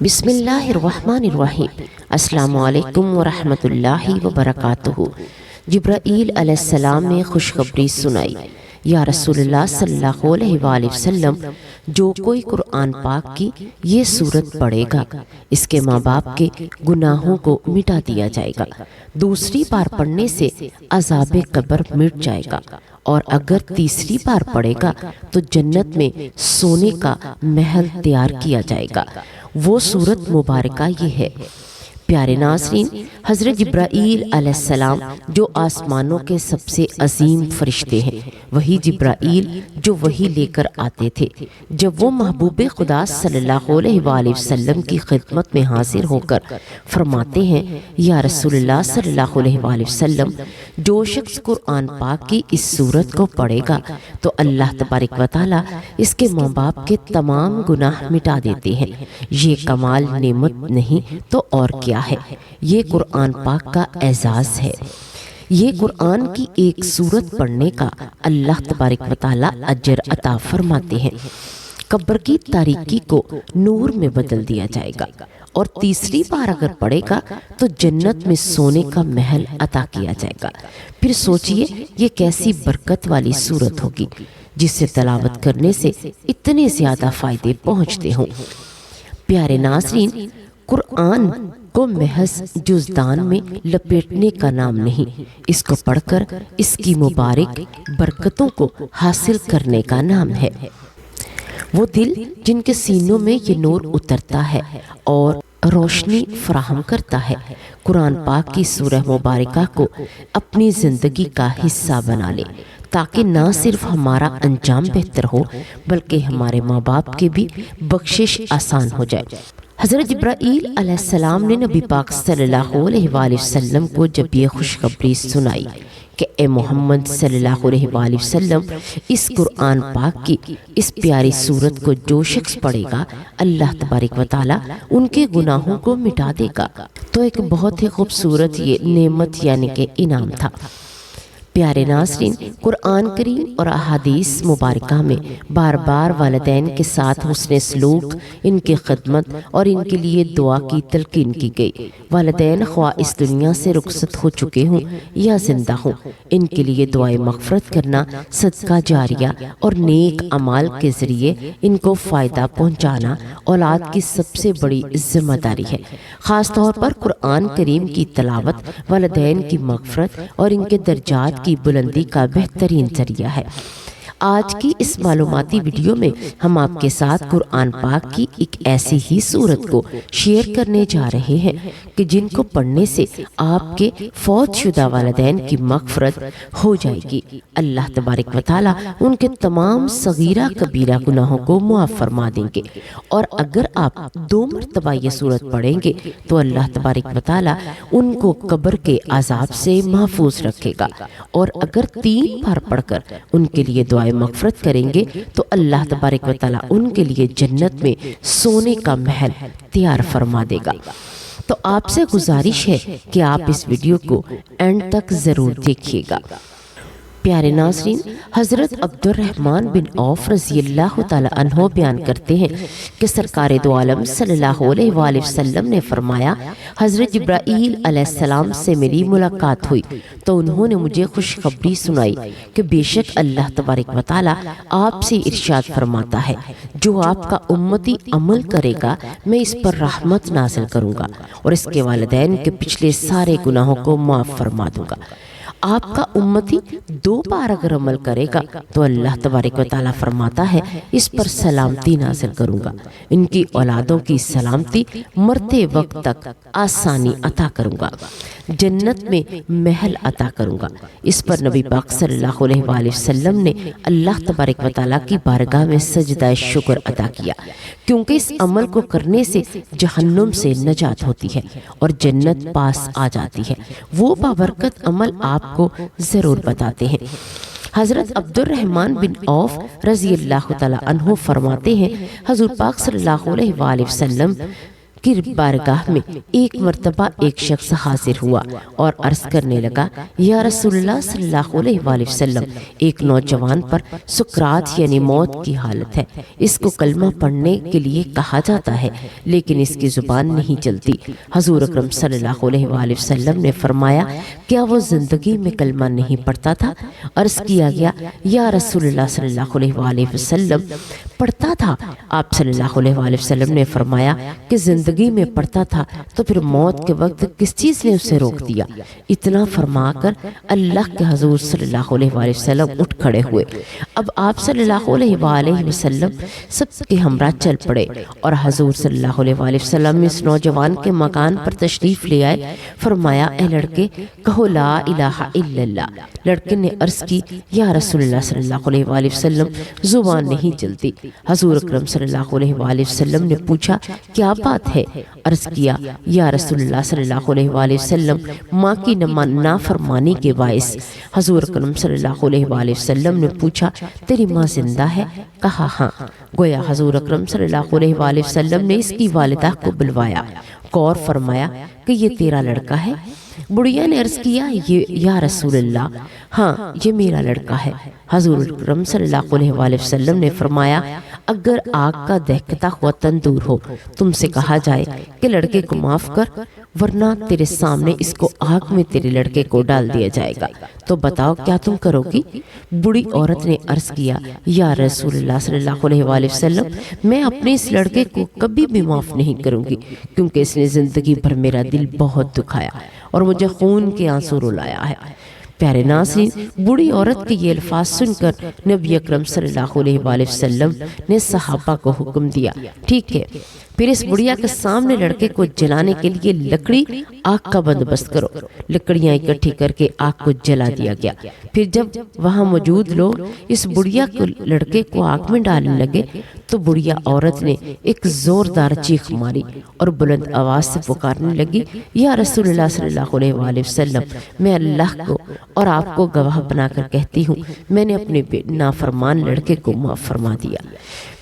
بسم اللہ الرحمن الرحیم۔ السلام علیکم ورحمۃ اللہ وبرکاتہ۔ جبرائیل علیہ السلام نے خوشخبری سنائی، یا رسول اللہ صلی اللہ علیہ وآلہ وسلم، جو کوئی قرآن پاک کی یہ سورت پڑھے گا اس کے ماں باپ کے گناہوں کو مٹا دیا جائے گا، دوسری بار پڑھنے سے عذاب قبر مٹ جائے گا، اور اگر تیسری بار پڑھے گا تو جنت میں سونے کا محل تیار کیا جائے گا۔ وہ سورت مبارکہ یہ ہے۔ پیارے ناظرین، حضرت جبرائیل علیہ السلام جو آسمانوں کے سب سے عظیم فرشتے ہیں، وہی جبرائیل جو وحی لے کر آتے تھے، جب وہ محبوب خدا صلی اللہ علیہ وآلہ وسلم کی خدمت میں حاضر ہو کر فرماتے ہیں، یا رسول اللہ صلی اللہ علیہ وآلہ وسلم، جو شخص قرآن پاک کی اس سورت کو پڑھے گا تو اللہ تبارک و تعالیٰ اس کے ماں باپ کے تمام گناہ مٹا دیتے ہیں۔ یہ کمال نعمت نہیں تو اور کیا ہے، یہ قرآن پاک کا اعزاز ہے۔ یہ قرآن کی ایک سورت پڑھنے کا اللہ تبارک و تعالیٰ اجر عطا فرماتے ہیں۔ قبر کی تاریکی کو نور میں بدل دیا جائے گا، اور تیسری بار اگر پڑھے گا تو جنت میں سونے کا محل عطا کیا جائے گا۔ پھر سوچئے یہ کیسی برکت والی سورت ہوگی جس سے تلاوت کرنے سے اتنے زیادہ فائدے پہنچتے ہوں۔ پیارے ناظرین، قرآن کو محض جزدان میں لپیٹنے کا نام نہیں، اس کو پڑھ کر اس کی مبارک برکتوں کو حاصل کرنے کا نام ہے۔ وہ دل جن کے سینوں میں یہ نور اترتا ہے اور روشنی فراہم کرتا ہے، قرآن پاک کی سورہ مبارکہ کو اپنی زندگی کا حصہ بنا لے، تاکہ نہ صرف ہمارا انجام بہتر ہو بلکہ ہمارے ماں باپ کے بھی بخشش آسان ہو جائے۔ حضرت جبرائیل علیہ السلام نے نبی پاک صلی اللہ علیہ وآلہ وسلم کو جب یہ خوشخبری سنائی کہ اے محمد صلی اللہ علیہ وآلہ وسلم، اس قرآن پاک کی اس پیاری سورت کو جو شخص پڑھے گا اللہ تبارک و تعالیٰ ان کے گناہوں کو مٹا دے گا، تو ایک بہت ہی خوبصورت یہ نعمت یعنی کہ انعام تھا۔ پیارے ناظرین، قرآن کریم اور احادیث مبارکہ میں بار بار والدین کے ساتھ حسن سلوک، ان کی خدمت اور ان کے لیے دعا کی تلقین کی گئی۔ والدین خواہ اس دنیا سے رخصت ہو چکے ہوں یا زندہ ہوں، ان کے لیے دعائے مغفرت کرنا، صدقہ جاریہ اور نیک اعمال کے ذریعے ان کو فائدہ پہنچانا اولاد کی سب سے بڑی ذمہ داری ہے۔ خاص طور پر قرآن کریم کی تلاوت والدین کی مغفرت اور ان کے درجات کی بلندی کا بہترین ذریعہ ہے۔ آج کی اس معلوماتی ویڈیو میں ہم آپ کے ساتھ قرآن پاک کی ایک ایسی ہی سورت کو شیئر کرنے جا رہے ہیں کہ جن کو پڑھنے سے آپ کے فوت شدہ والدین کی مغفرت ہو جائے گی۔ اللہ تبارک و تعالیٰ ان کے تمام صغیرہ کبیرہ گناہوں کو معاف فرما دیں گے، اور اگر آپ 2 مرتبہ یہ سورت پڑھیں گے تو اللہ تبارک و تعالیٰ ان کو قبر کے عذاب سے محفوظ رکھے گا، اور اگر 3 بار پڑھ کر ان کے لیے دعائیں مغفرت کریں گے تو اللہ تبارک و تعالیٰ ان کے لیے جنت میں سونے کا محل تیار فرما دے گا۔ تو آپ سے گزارش ہے کہ آپ اس ویڈیو کو اینڈ تک ضرور دیکھیے گا۔ پیارے ناظرین، حضرت عبد الرحمن بن عوف رضی اللہ تعالی عنہ بیان کرتے ہیں کہ سرکار دو عالم صلی اللہ علیہ وآلہ وسلم نے فرمایا، حضرت جبرائیل علیہ السلام سے میری ملاقات ہوئی تو انہوں نے مجھے خوشخبری سنائی کہ بے شک اللہ تبارک و تعالی آپ سے ارشاد فرماتا ہے، جو آپ کا امتی عمل کرے گا میں اس پر رحمت نازل کروں گا اور اس کے والدین کے پچھلے سارے گناہوں کو معاف فرما دوں گا۔ آپ کا امتی 2 بار اگر عمل کرے گا تو اللہ تبارک و تعالیٰ فرماتا ہے اس پر سلامتی نازل کروں گا، ان کی اولادوں کی سلامتی مرتے وقت تک آسانی عطا کروں گا، جنت میں محل عطا کروں گا۔ اس پر نبی پاک صلی اللہ علیہ وآلہ وسلم نے اللہ تبارک و تعالیٰ کی بارگاہ میں سجدہ شکر ادا کیا، کیونکہ اس عمل کو کرنے سے جہنم سے نجات ہوتی ہے اور جنت پاس آ جاتی ہے۔ وہ بابرکت عمل آپ کو ضرور بتاتے ہیں۔ حضرت عبد الرحمن بن عوف رضی اللہ تعالی عنہ فرماتے ہیں، حضور پاک صلی اللہ علیہ وآلہ وسلم کی بارگاہ میں ایک مرتبہ ایک شخص حاضر ہوا اور عرض کرنے لگا، یا رسول اللہ صلی اللہ علیہ وآلہ وسلم، ایک نوجوان پر سکرات یعنی موت کی حالت ہے، اس کو کلمہ پڑھنے کے لیے کہا جاتا ہے لیکن اس کی زبان نہیں چلتی۔ حضور اکرم صلی اللہ علیہ وآلہ وسلم نے فرمایا، کیا وہ زندگی میں کلمہ نہیں پڑھتا تھا؟ عرض کیا گیا، یا رسول اللہ صلی اللہ علیہ وآلہ وسلم، پڑھتا تھا۔ آپ صلی اللہ علیہ وآلہ وسلم نے فرمایا کہ زندگی میں پڑھتا تھا تو پھر موت کے وقت کس چیز نے اسے روک دیا؟ اتنا فرما کر اللہ کے حضور صلی اللہ علیہ وآلہ وسلم اٹھ کھڑے ہوئے۔ اب آپ صلی اللہ علیہ وآلہ وسلم سب کے ہمراہ چل پڑے اور حضور صلی اللہ علیہ وآلہ وسلم اس نوجوان کے مکان پر تشریف لے آئے۔ فرمایا، اے لڑکے، کہو لا الہ الا اللہ۔ لڑکے نے عرض کی، یا رسول اللہ صلی اللہ علیہ وآلہ وسلم، زبان نہیں چلتی۔ حضور اکرم صلی اللہ علیہ وآلہ وسلم نے پوچھا، کیا بات ہے؟ عرض کیا، یا رسول اللہ صلی اللہ علیہ وآلہ وسلم، ماں کی نافرمانی کے باعث۔ حضور اکرم صلی اللہ علیہ وآلہ وسلم نے پوچھا، تیری ماں زندہ ہے؟ کہا ہاں۔ گویا حضور اکرم صلی اللہ علیہ وآلہ وسلم نے اس کی والدہ کو بلوایا، غور فرمایا کہ یہ تیرا لڑکا ہے؟ بڑھیا نے عرض کیا، یا رسول اللہ، ہاں یہ میرا لڑکا ہے۔ حضور اکرم صلی اللہ علیہ وآلہ وسلم نے فرمایا، اگر آگ کا دہکتا ہوا تندور ہو، تم سے کہا جائے کہ لڑکے کو معاف کر، ورنہ تیرے سامنے اس کو آگ میں تیرے لڑکے کو ڈال دیا جائے گا، تو بتاؤ کیا تم کرو گی؟ بوڑھی عورت نے عرض کیا، یا رسول اللہ صلی اللہ علیہ وآلہ وسلم، میں اپنے اس لڑکے کو کبھی بھی معاف نہیں کروں گی، کیونکہ اس نے زندگی بھر میرا دل بہت دکھایا اور مجھے خون کے آنسو رلایا ہے۔ پیارے ناظرین، بوڑھی عورت کے یہ الفاظ سن کر نبی اکرم صلی اللہ علیہ وآلہ وسلم نے صحابہ کو حکم دیا، ٹھیک ہے، پھر اس بڑھیا کے سامنے لڑکے کو جلانے کے لیے لکڑی آگ کا بندوبست کرو۔ لکڑیاں اکٹھی کر کے آگ کو جلا دیا گیا۔ پھر جب وہاں موجود لوگ اس بڑھیا کو لڑکے کو آگ میں ڈالنے لگے تو بڑھیا عورت نے ایک زوردار چیخ ماری اور بلند آواز سے پکارنے لگی، یا رسول اللہ صلی اللہ علیہ وآلہ وسلم، میں اللہ کو اور آپ کو گواہ بنا کر کہتی ہوں، میں نے اپنے نافرمان لڑکے کو معاف فرما دیا۔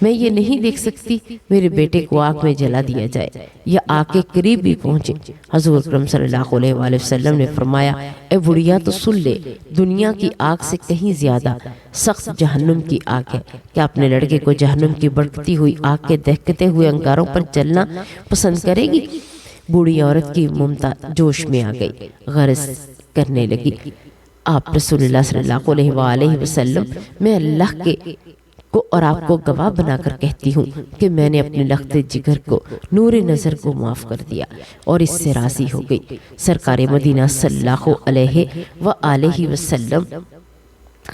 میں یہ نہیں دیکھ سکتی میرے بیٹے کو آگ میں جلا دیا جائے یا آگ کے قریب بھی پہنچے۔ حضور اکرم صلی اللہ علیہ وآلہ وسلم نے فرمایا، اے بڑھیا تو سن لے، دنیا کی آگ سے کہیں زیادہ سخت جہنم کی آگ ہے۔ کیا اپنے لڑکے کو جہنم کی بڑھتی ہوئی آگ کے دہکتے ہوئے انگاروں پر جلنا پسند کرے گی؟ بوڑھی عورت کی ممتا جوش میں آ گئی، غرض کرنے لگی، آپ رسول اللہ صلی اللہ علیہ وآلہ وسلم، میں اللہ کے کو اور آپ کو گواہ بنا کر کہتی ہوں کہ میں نے اپنے لخت جگر کو، نور نظر کو معاف کر دیا اور اس سے راضی ہو گئی۔ سرکار مدینہ صلی اللہ علیہ وآلہ وسلم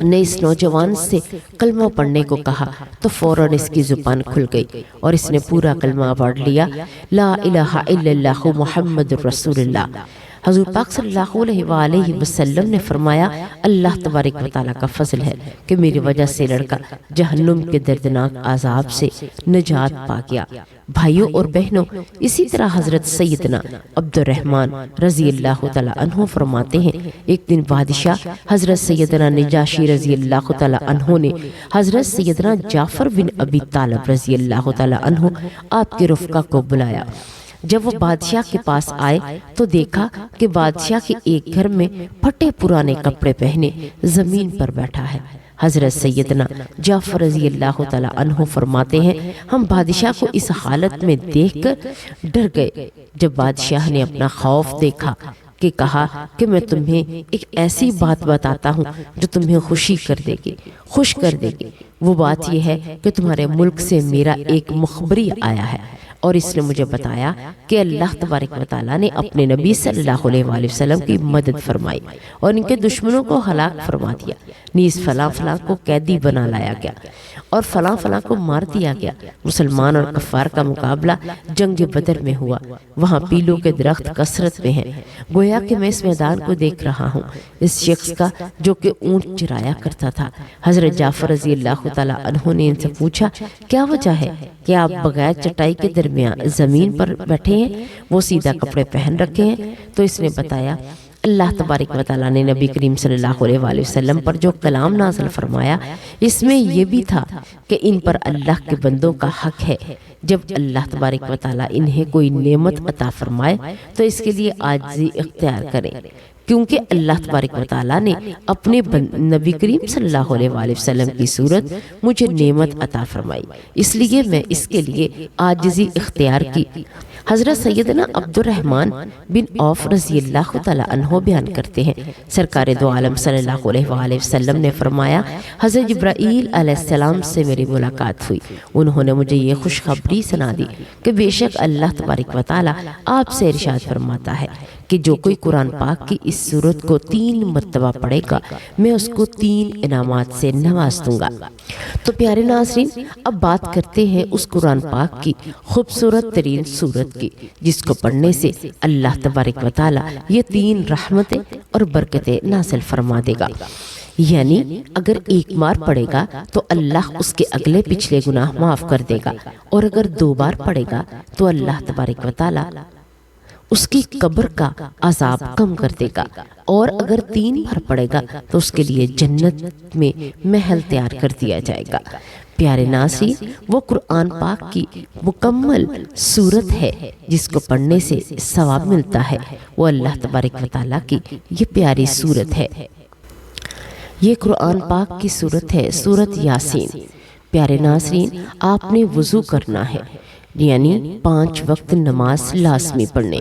نے اس نوجوان سے کلمہ پڑھنے کو کہا تو فوراً اس کی زبان کھل گئی اور اس نے پورا کلمہ پڑھ لیا، لا الہ الا اللہ محمد رسول اللہ۔ حضور پاک صلی اللہ علیہ وآلہ وسلم نے فرمایا، اللہ تبارک و تعالیٰ کا فضل ہے کہ میری وجہ سے لڑکا جہنم کے دردناک عذاب سے نجات پا گیا۔ بھائیوں اور بہنوں، اسی طرح حضرت سیدنا عبد الرحمن رضی اللہ تعالیٰ عنہ فرماتے ہیں، ایک دن بادشاہ حضرت سیدنا نجاشی رضی اللہ تعالیٰ عنہ نے حضرت سیدنا جعفر بن ابی طالب رضی اللہ تعالیٰ عنہ آپ کے رفقا کو بلایا۔ جب وہ بادشاہ کے پاس آئے تو دیکھا کہ بادشاہ کے ایک گھر میں پھٹے پرانے کپڑے پہنے زمین پر بیٹھا ہے۔ حضرت سیدنا جعفر رضی اللہ تعالیٰ عنہ فرماتے ہیں، ہم بادشاہ کو اس حالت میں دیکھ کر ڈر گئے۔ جب بادشاہ نے اپنا خوف دیکھا کہ کہا کہ میں تمہیں ایک ایسی بات بتاتا ہوں جو تمہیں خوشی کر دے گی، خوش کر دے گی۔ وہ بات یہ ہے کہ تمہارے ملک سے میرا ایک مخبری آیا ہے اور اس نے مجھے بتایا کہ اللہ تبارک و تعالیٰ نے اپنے نبی صلی اللہ علیہ وآلہ وسلم کی مدد فرمائی اور ان کے دشمنوں کو ہلاک فرما دیا، نیز فلاں فلاں کو قیدی بنا لایا گیا اور فلاں فلاں کو مار دیا گیا۔ مسلمان اور کفار کا مقابلہ جنگ بدر میں ہوا، وہاں پیلوں کے درخت کثرت میں ہیں۔ گویا کہ میں اس میدان کو دیکھ رہا ہوں، اس شخص کا جو کہ اونٹ چرایا کرتا تھا۔ حضرت جعفر رضی اللہ تعالیٰ عنہ نے ان سے پوچھا، کیا وجہ ہے کہ آپ بغیر چٹائی کے درمیان زمین پر بیٹھے ہیں؟ وہ سیدھا کپڑے پہن رکھے ہیں؟ تو اس نے بتایا، اللہ تبارک و تعالیٰ نے نبی کریم صلی اللہ علیہ وآلہ وسلم پر جو کلام نازل فرمایا اس میں یہ بھی تھا کہ ان پر اللہ کے بندوں کا حق ہے جب اللہ تبارک و تعالیٰ انہیں کوئی نعمت عطا فرمائے تو اس کے لیے عاجزی اختیار کریں، کیونکہ اللہ تبارک و تعالیٰ نے اپنے نبی کریم صلی اللہ علیہ وآلہ وسلم کی صورت مجھے نعمت عطا فرمائی، اس لیے میں اس کے لیے عاجزی اختیار کی۔ حضرت سیدنا عبد الرحمن بن عوف رضی اللہ تعالیٰ عنہ بیان کرتے ہیں، سرکار دو عالم صلی اللہ علیہ وآلہ وسلم نے فرمایا، حضرت جبرائیل علیہ السلام سے میری ملاقات ہوئی، انہوں نے مجھے یہ خوشخبری سنا دی کہ بے شک اللہ تبارک و تعالیٰ آپ سے ارشاد فرماتا ہے کہ جو کوئی قرآن پاک کی اس سورت کو 3 مرتبہ پڑھے گا میں اس کو 3 انعامات سے نواز دوں گا۔ تو پیارے ناظرین، اب بات کرتے ہیں اس قرآن پاک کی خوبصورت ترین سورت کی جس کو پڑھنے سے اللہ تبارک و تعالیٰ یہ 3 رحمتیں اور برکتیں نازل فرما دے گا۔ یعنی اگر ایک بار پڑھے گا تو اللہ اس کے اگلے پچھلے گناہ معاف کر دے گا، اور اگر 2 بار پڑھے گا تو اللہ تبارک و تعالیٰ اس کی قبر کا عذاب کم کر دے گا، اور اگر 3 بار پڑھے گا تو اس کے لیے جنت میں محل تیار کر دیا جائے گا۔ پیارے ناظرین، وہ قرآن پاک کی مکمل سورت ہے جس کو پڑھنے سے ثواب ملتا ہے، وہ اللہ تبارک و تعالیٰ کی یہ پیاری سورت ہے۔ یہ قرآن پاک کی سورت ہے سورت یاسین۔ پیارے ناظرین، آپ نے وضو کرنا ہے، یعنی 5 وقت نماز لازمی پڑھنے،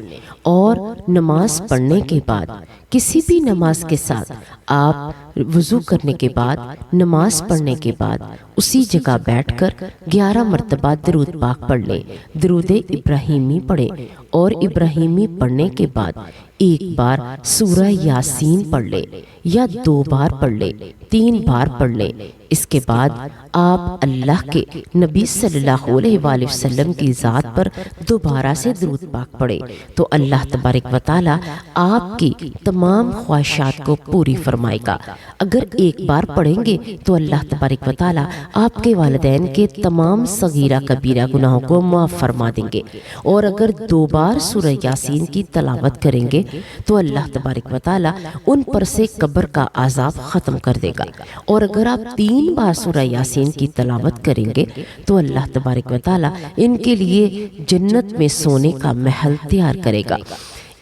اور نماز پڑھنے کے بعد کسی بھی نماز کے ساتھ آپ وضو کرنے کے بعد نماز پڑھنے کے بعد اسی جگہ بیٹھ کر 11 مرتبہ درود پاک پڑھ لیں، درود ابراہیمی پڑھیں، اور ابراہیمی پڑھنے کے بعد 1 بار سورہ یاسین پڑھ لیں، یا 2 بار پڑھ لیں، 3 بار پڑھ لیں۔ اس کے بعد آپ اللہ کے نبی صلی اللہ علیہ وآلہ وسلم کی ذات پر دوبارہ سے درود پاک پڑھیں تو اللہ تبارک و تعالیٰ آپ کی تمام خواہشات کو پوری فرمائے گا۔ اگر 1 بار پڑھیں گے تو اللہ تبارک و تعالیٰ آپ کے والدین کے تمام صغیرہ کبیرہ گناہوں کو معاف فرما دیں گے، اور اگر 2 بار سورہ یاسین کی تلاوت کریں گے تو اللہ تبارک و تعالیٰ ان پر سے قبر کا عذاب ختم کر دے گا، اور اگر آپ 3 بار سورہ یاسین کی تلاوت کریں گے تو اللہ تبارک و تعالیٰ ان کے لیے جنت میں سونے کا محل تیار کرے گا۔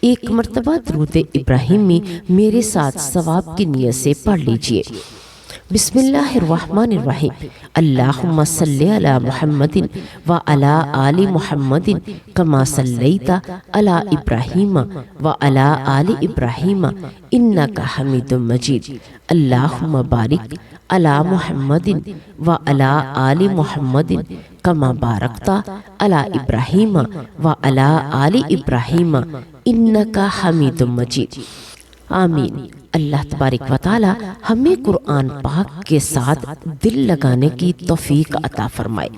1 مرتبہ درود ابراہیمی میرے ساتھ ثواب کی نیت سے پڑھ لیجئے۔ بسم اللہ الرحمن الرحیم، اللہم صلی علی محمد وعلی آل محمد کما صلیت علی ابراہیم وعلی آل ابراہیم انک حمید مجید، اللہم بارک علی محمد وعلی آل محمد کما بارکت علی ابراہیم وعلی آل ابراہیم انک حمید مجید۔ آمین۔ اللہ تبارک و تعالی ہمیں قرآن پاک کے ساتھ دل لگانے کی توفیق عطا فرمائے۔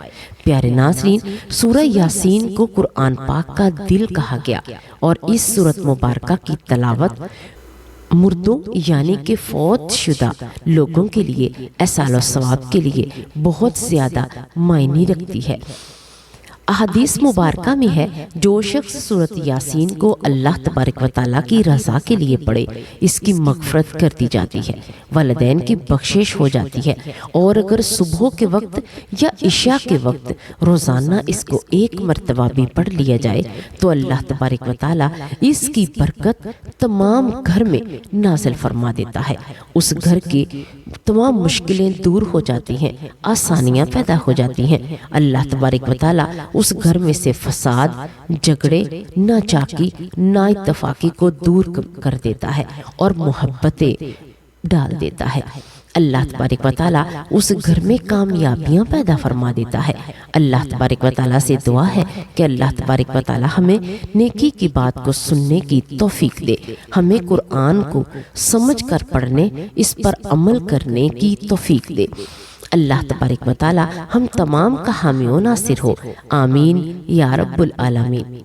پیارے ناظرین، سورہ یاسین کو قرآن پاک کا دل کہا گیا، اور اس سورت مبارکہ کی تلاوت مردوں یعنی کہ فوت شدہ لوگوں کے لیے احسان و ثواب کے لیے بہت زیادہ معنی رکھتی ہے۔ احادیث مبارکہ میں ہے جو شخص سورت یاسین کو اللہ تبارک و تعالیٰ کی رضا کے لیے پڑھے اس کی مغفرت کر دی جاتی ہے، والدین کی بخشش ہو جاتی ہے، اور اگر صبح کے وقت یا عشاء کے وقت روزانہ اس کو 1 مرتبہ بھی پڑھ لیا جائے تو اللہ تبارک و تعالیٰ اس کی برکت تمام گھر میں نازل فرما دیتا ہے، اس گھر کی تمام مشکلیں دور ہو جاتی ہیں، آسانیاں پیدا ہو جاتی ہیں۔ اللہ تبارک و تعالیٰ اس گھر میں سے فساد، جھگڑے، ناچاکی، نا اتفاقی کو دور کر دیتا ہے اور محبتیں ڈال دیتا ہے۔ اللہ تبارک و تعالیٰ اس گھر میں کامیابیاں پیدا فرما دیتا ہے۔ اللہ تبارک و تعالیٰ سے دعا ہے کہ اللہ تبارک و تعالیٰ ہمیں نیکی کی بات کو سننے کی توفیق دے، ہمیں قرآن کو سمجھ کر پڑھنے، اس پر عمل کرنے کی توفیق دے۔ اللہ تبارک و تعالیٰ ہم تمام کا حامی و ناصر ہو، آمین یا رب العالمین۔